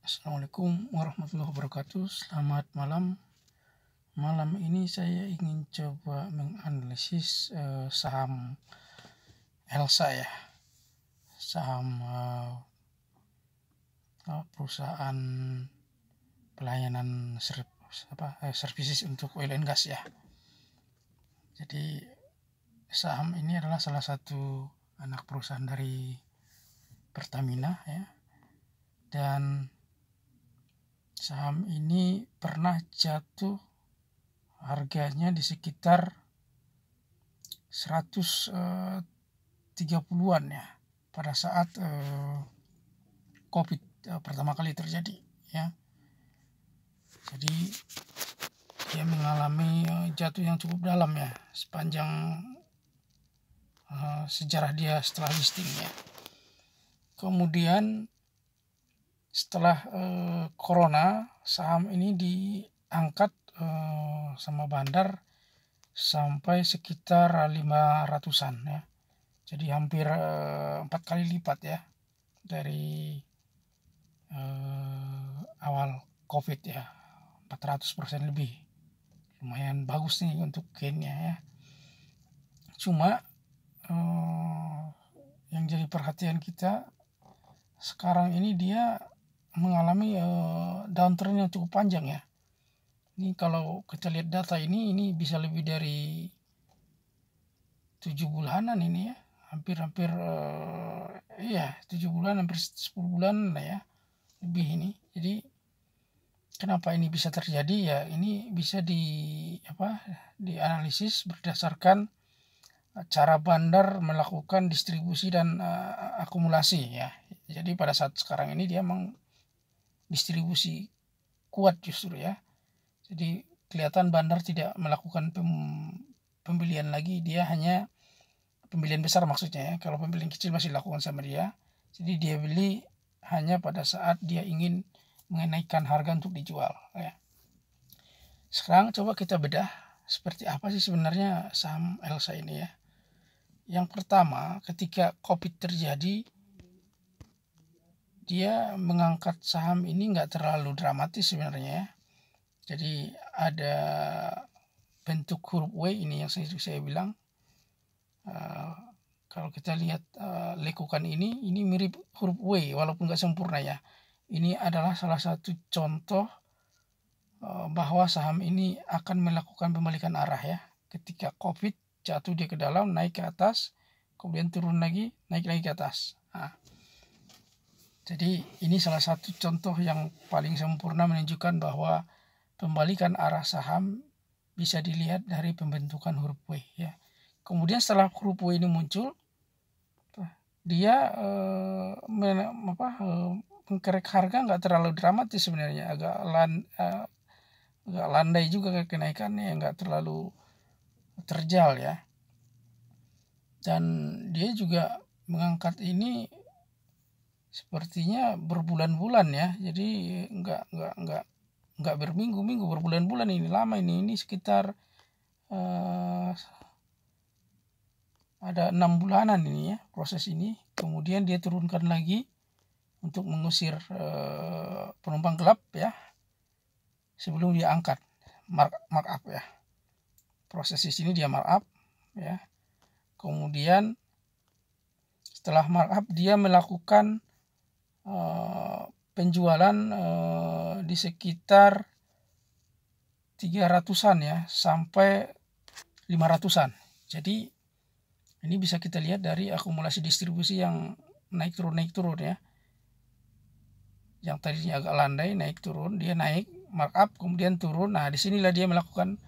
Assalamualaikum warahmatullahi wabarakatuh. Selamat malam. Malam ini saya ingin coba menganalisis saham Elsa ya, saham perusahaan pelayanan services untuk oil and gas ya. Jadi saham ini adalah salah satu anak perusahaan dari Pertamina ya, dan saham ini pernah jatuh harganya di sekitar 130-an ya pada saat COVID pertama kali terjadi ya. Jadi dia mengalami jatuh yang cukup dalam ya sepanjang sejarah dia setelah listing ya. Kemudian setelah corona, saham ini diangkat sama Bandar sampai sekitar 500-an ya. Jadi hampir 4 kali lipat ya dari awal COVID ya, 400% lebih. Lumayan bagus nih untuk gainnya ya. Cuma yang jadi perhatian kita sekarang ini dia mengalami downturn yang cukup panjang ya. Ini kalau kita lihat data ini bisa lebih dari 7 bulanan ini ya. Hampir 7 bulan, hampir 10 bulan lah ya. Lebih ini. Jadi kenapa ini bisa terjadi ya? Ini bisa dianalisis berdasarkan cara Bandar melakukan distribusi dan akumulasi ya. Jadi pada saat sekarang ini dia memang distribusi kuat justru ya. Jadi kelihatan Bandar tidak melakukan pembelian lagi, dia hanya pembelian besar maksudnya ya. Kalau pembelian kecil masih dilakukan sama dia. Jadi dia beli hanya pada saat dia ingin menaikkan harga untuk dijual ya. Sekarang coba kita bedah seperti apa sih sebenarnya saham Elsa ini ya. Yang pertama, ketika COVID terjadi, dia mengangkat saham ini nggak terlalu dramatis sebenarnya ya. Jadi ada bentuk huruf W ini yang saya bilang. Kalau kita lihat lekukan ini mirip huruf W walaupun nggak sempurna ya. Ini adalah salah satu contoh bahwa saham ini akan melakukan pembalikan arah ya. Ketika COVID jatuh dia ke dalam, naik ke atas, kemudian turun lagi, naik lagi ke atas. Jadi ini salah satu contoh yang paling sempurna menunjukkan bahwa pembalikan arah saham bisa dilihat dari pembentukan huruf W ya. Kemudian setelah huruf W ini muncul, dia mengkerek harga nggak terlalu dramatis sebenarnya, agak landai juga kenaikannya, nggak terlalu terjal ya. Dan dia juga mengangkat ini sepertinya berbulan-bulan ya. Jadi nggak berminggu-minggu, berbulan-bulan ini, lama ini sekitar ada 6 bulanan ini ya proses ini. Kemudian dia turunkan lagi untuk mengusir penumpang gelap ya, sebelum dia angkat markup ya. Proses di sini dia markup ya. Kemudian setelah markup dia melakukan penjualan di sekitar 300-an ya sampai 500-an. Jadi ini bisa kita lihat dari akumulasi distribusi yang naik turun ya. Yang tadinya agak landai naik turun, dia naik markup kemudian turun. Nah, disinilah dia melakukan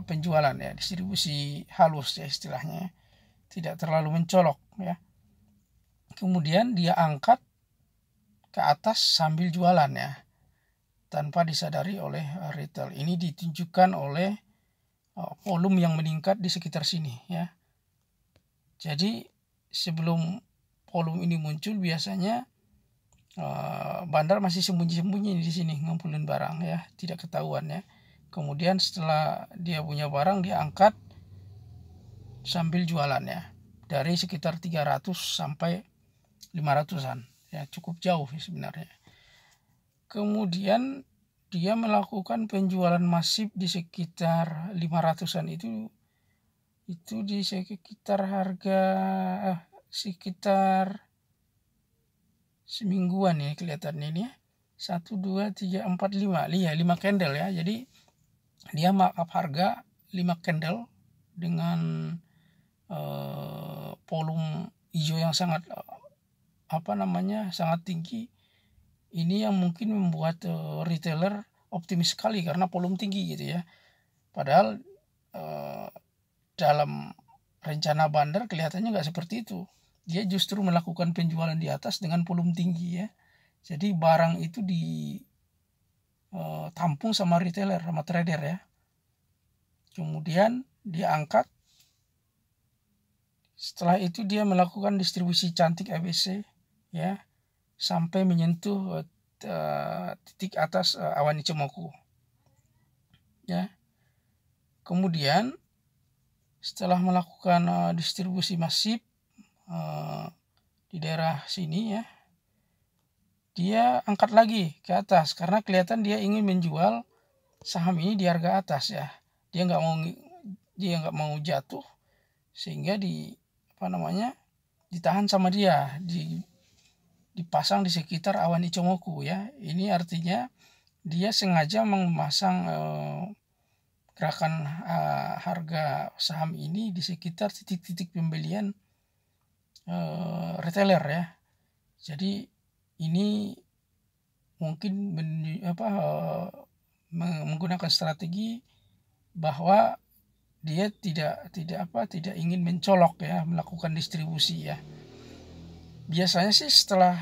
penjualan ya, distribusi halus ya istilahnya. Tidak terlalu mencolok ya. Kemudian dia angkat ke atas sambil jualan ya, tanpa disadari oleh retail. Ini ditunjukkan oleh volume yang meningkat di sekitar sini ya. Jadi sebelum volume ini muncul biasanya Bandar masih sembunyi-sembunyi di sini ngumpulin barang ya, tidak ketahuan ya. Kemudian setelah dia punya barang dia angkat sambil jualan ya, dari sekitar 300 sampai 500-an ya, cukup jauh sebenarnya. Kemudian dia melakukan penjualan masif di sekitar 500-an itu di sekitar harga sekitar semingguan ya kelihatannya ini ya. 1, 2, 3, 4, 5. Iya, 5 candle ya. Jadi dia markup harga 5 candle dengan volume hijau yang sangat sangat tinggi. Ini yang mungkin membuat retailer optimis sekali karena volume tinggi gitu ya. Padahal dalam rencana bandar kelihatannya nggak seperti itu. Dia justru melakukan penjualan di atas dengan volume tinggi ya. Jadi barang itu ditampung sama retailer, sama trader ya. Kemudian dia angkat. Setelah itu dia melakukan distribusi cantik ABC ya sampai menyentuh titik atas awan Ichimoku ya. Kemudian setelah melakukan distribusi masif di daerah sini ya, dia angkat lagi ke atas karena kelihatan dia ingin menjual saham ini di harga atas ya. Dia nggak mau jatuh sehingga ditahan sama dia, dipasang di sekitar awan Ichimoku ya. Ini artinya dia sengaja memasang gerakan harga saham ini di sekitar titik-titik pembelian retailer ya. Jadi ini mungkin menggunakan strategi bahwa dia tidak ingin mencolok ya, melakukan distribusi ya. Biasanya sih setelah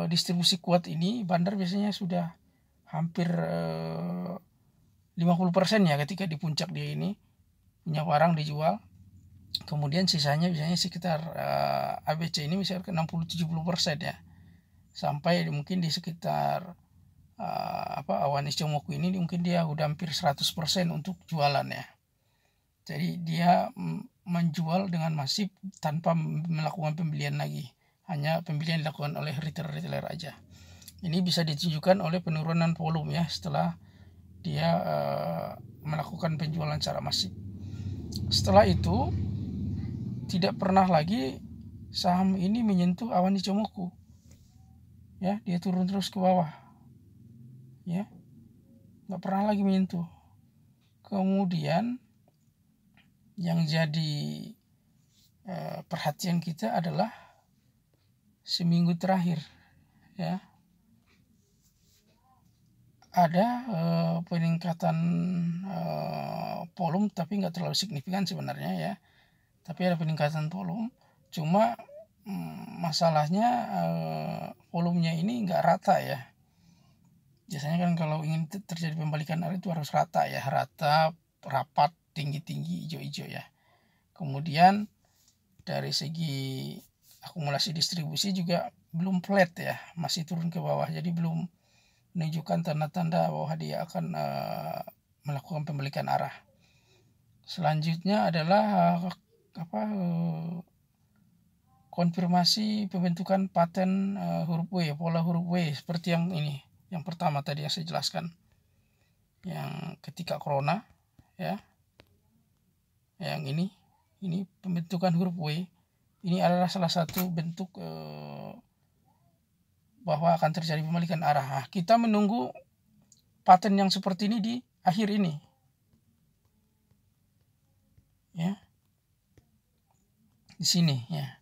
distribusi kuat ini bandar biasanya sudah hampir 50% ya ketika di puncak dia ini punya barang dijual. Kemudian sisanya biasanya sekitar ABC ini misalnya ke 60-70% ya. Sampai mungkin di sekitar awan Ichimoku ini mungkin dia udah hampir 100% untuk jualan ya. Jadi dia menjual dengan masif tanpa melakukan pembelian lagi. Hanya pembelian dilakukan oleh retailer aja. Ini bisa ditunjukkan oleh penurunan volume ya setelah dia melakukan penjualan secara masif. Setelah itu tidak pernah lagi saham ini menyentuh awan Ichimoku. Ya, dia turun terus ke bawah. Ya. Nggak pernah lagi menyentuh. Kemudian yang jadi perhatian kita adalah seminggu terakhir ya. Ada peningkatan volume tapi nggak terlalu signifikan sebenarnya ya. Tapi ada peningkatan volume. Cuma masalahnya volumenya ini nggak rata ya. Biasanya kan kalau ingin terjadi pembalikan arah itu harus rata ya, rata, rapat, tinggi-tinggi, hijau-hijau ya. Kemudian dari segi akumulasi distribusi juga belum flat ya, masih turun ke bawah. Jadi belum menunjukkan tanda-tanda bahwa dia akan melakukan pembalikan arah. Selanjutnya adalah konfirmasi pembentukan pattern huruf W, pola huruf W seperti yang ini. Yang pertama tadi yang saya jelaskan. Yang ketika corona ya. Yang ini pembentukan huruf W. Ini adalah salah satu bentuk bahwa akan terjadi pembalikan arah. Nah, kita menunggu pattern yang seperti ini di akhir ini. Ya. Di sini ya.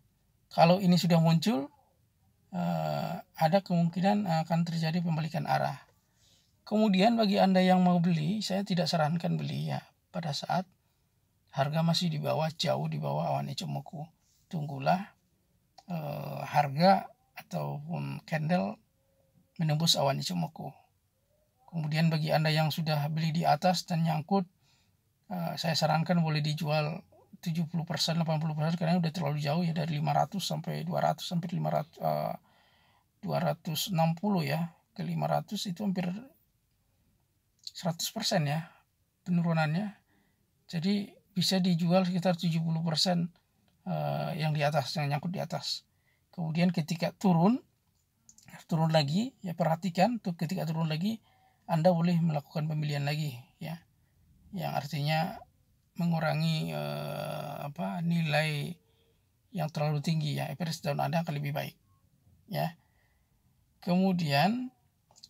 Kalau ini sudah muncul ada kemungkinan akan terjadi pembalikan arah. Kemudian bagi Anda yang mau beli, saya tidak sarankan beli ya pada saat harga masih jauh di bawah awan Ichimoku. Tunggulah harga ataupun candle menembus awan Ichimoku. Kemudian bagi Anda yang sudah beli di atas dan nyangkut, saya sarankan boleh dijual 70%, 80% karena udah terlalu jauh ya, dari 500 sampai 200 sampai 260 ya ke 500 itu hampir 100% ya penurunannya. Jadi bisa dijual sekitar 70% yang di atas, yang nyangkut di atas. Kemudian ketika turun lagi, ya perhatikan tuh, ketika turun lagi Anda boleh melakukan pembelian lagi, ya, yang artinya mengurangi nilai yang terlalu tinggi, ya, average down Anda akan lebih baik, ya. Kemudian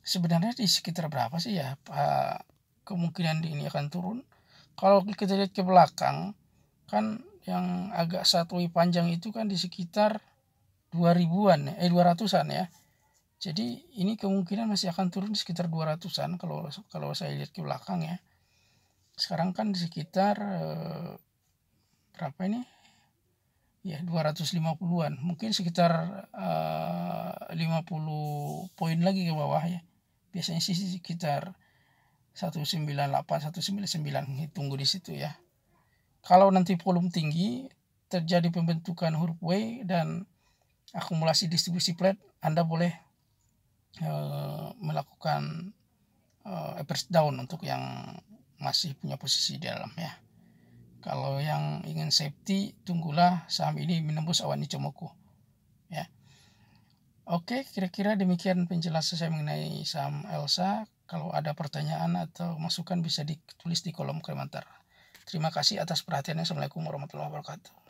sebenarnya di sekitar berapa sih ya kemungkinan ini akan turun? Kalau kita lihat ke belakang kan yang agak satui panjang itu kan di sekitar 200-an 200-an ya. Jadi ini kemungkinan masih akan turun di sekitar 200-an kalau saya lihat ke belakang ya. Sekarang kan di sekitar berapa ini? Ya 250-an. Mungkin sekitar 50 poin lagi ke bawah ya. Biasanya sih sekitar 198, 199, tunggu di situ ya. Kalau nanti volume tinggi, terjadi pembentukan huruf W dan akumulasi distribusi flat, Anda boleh melakukan average down untuk yang masih punya posisi di dalam ya. Kalau yang ingin safety, tunggulah saham ini menembus awan Ichimoku ya. Oke, kira-kira demikian penjelasan saya mengenai saham Elsa. Kalau ada pertanyaan atau masukan bisa ditulis di kolom komentar. Terima kasih atas perhatiannya. Assalamualaikum warahmatullahi wabarakatuh.